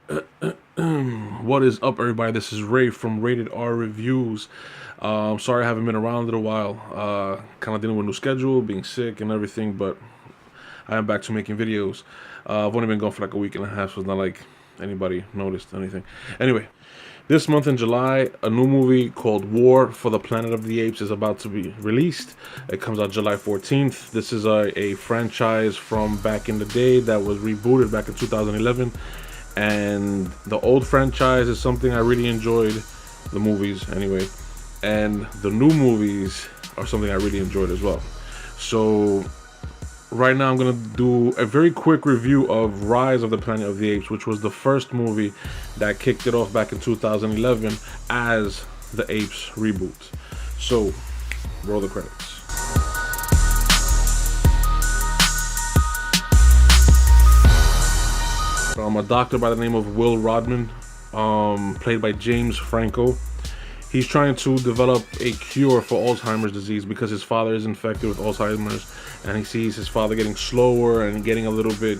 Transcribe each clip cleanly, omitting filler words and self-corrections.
What is up, everybody? This is Ray from Rated R Reviews. Sorry I haven't been around in a while. Kind of dealing with a new schedule, being sick and everything, but I am back to making videos. I've only been gone for like a week and a half, so it's not like anybody noticed anything. Anyway, this month in July, a new movie called War for the Planet of the Apes is about to be released. It comes out July 14th. This is a franchise from back in the day that was rebooted back in 2011. And the old franchise is something I really enjoyed, the movies anyway. And the new movies are something I really enjoyed as well. So right now I'm gonna do a very quick review of Rise of the Planet of the Apes, which was the first movie that kicked it off back in 2011 as the Apes reboot. So roll the credits. A doctor by the name of Will Rodman, played by James Franco. He's trying to develop a cure for Alzheimer's disease because his father is infected with Alzheimer's, and he sees his father getting slower and getting a little bit.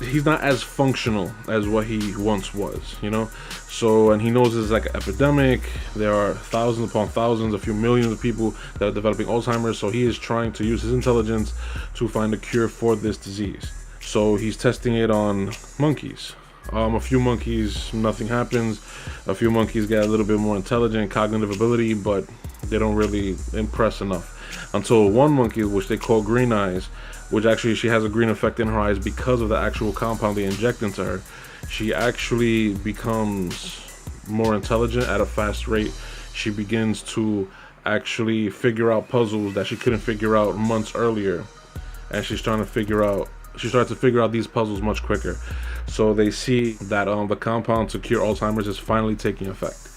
He's not as functional as what he once was, you know. So, and he knows it's like an epidemic. There are thousands upon thousands, a few millions of people that are developing Alzheimer's. So he is trying to use his intelligence to find a cure for this disease. So he's testing it on monkeys. A few monkeys, nothing happens. A few monkeys get a little bit more intelligent, cognitive ability, but they don't really impress enough. Until one monkey, which they call Green Eyes, which actually she has a green effect in her eyes because of the actual compound they inject into her. She actually becomes more intelligent at a fast rate. She begins to actually figure out puzzles that she couldn't figure out months earlier. And she starts to figure out these puzzles much quicker. So they see that the compound to cure Alzheimer's is finally taking effect.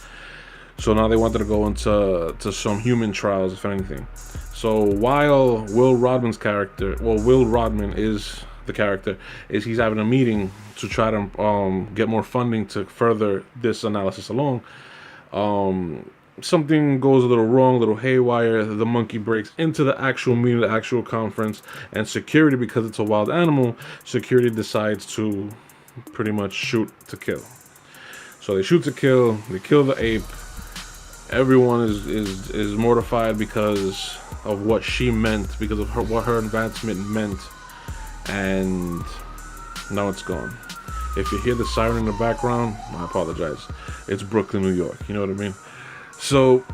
So now they wanted to go into some human trials, if anything. So while Will Rodman is the character, is he's having a meeting to try to get more funding to further this analysis along. Something goes a little wrong, a little haywire. The monkey breaks into the actual meeting, the actual conference, and security, because it's a wild animal, security decides to pretty much shoot to kill. So they shoot to kill, they kill the ape. Everyone is mortified because of what she meant, because of what her advancement meant, and now it's gone. If you hear the siren in the background, I apologize. It's Brooklyn, New York. You know what I mean? So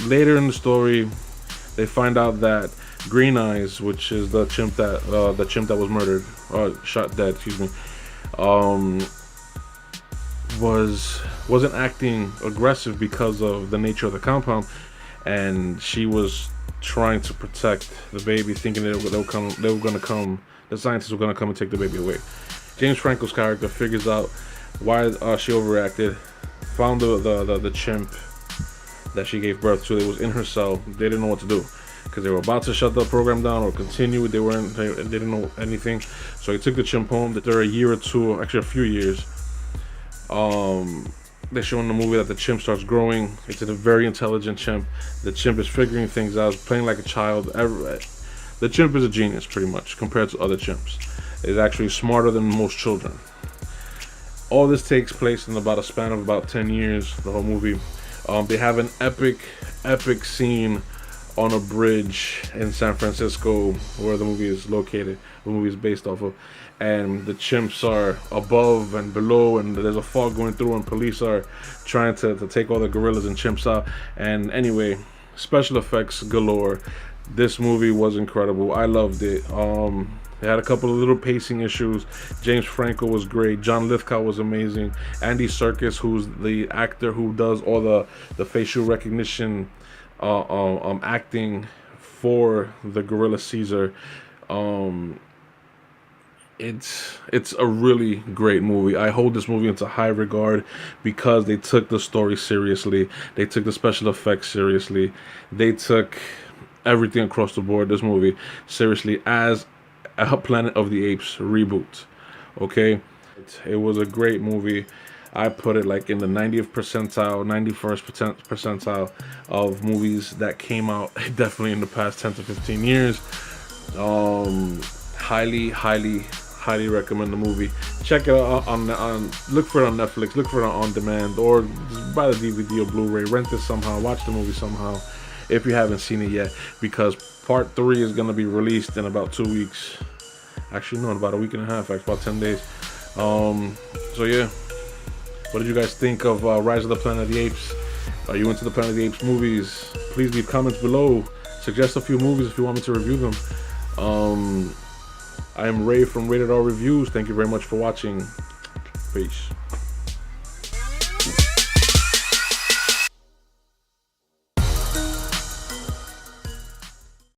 later in the story, they find out that Green Eyes, which is the chimp that was murdered, shot dead, excuse me, wasn't acting aggressive because of the nature of the compound, and she was trying to protect the baby, thinking that the scientists were gonna come and take the baby away. James Franco's character figures out why she overreacted, found the chimp that she gave birth to. It was in her cell. They didn't know what to do because they were about to shut the program down or continue. They didn't know anything. So he took the chimp home. After a year or two, actually a few years, they show in the movie that the chimp starts growing. It's a very intelligent chimp. The chimp is figuring things out, playing like a child. The chimp is a genius, pretty much, compared to other chimps. It's actually smarter than most children. All this takes place in about a span of about 10 years, the whole movie. They have an epic scene on a bridge in San Francisco where the movie is located, the movie is based off of. And the chimps are above and below, and there's a fog going through, and police are trying to take all the gorillas and chimps out. And anyway, special effects galore. This movie was incredible. I loved it. They had a couple of little pacing issues. James Franco was great. John Lithgow was amazing. Andy Serkis, who's the actor who does all the facial recognition acting for the gorilla Caesar. It's a really great movie. I hold this movie into high regard because they took the story seriously. They took the special effects seriously. They took everything across the board, this movie, seriously, as a Planet of the Apes reboot. Okay, it was a great movie. I put it like in the 90th percentile, 91st percentile of movies that came out definitely in the past 10 to 15 years. Highly recommend the movie. Check it out on look for it on Netflix, look for it on demand, or just buy the DVD or Blu-ray, rent it somehow, watch the movie somehow if you haven't seen it yet, because part 3 is gonna be released in about 2 weeks. Actually, no, in about a week and a half, about 10 days. So yeah, what did you guys think of Rise of the Planet of the Apes? Are you into the Planet of the Apes movies? Please leave comments below. Suggest a few movies if you want me to review them. I am Ray from Rated R Reviews. Thank you very much for watching. Peace.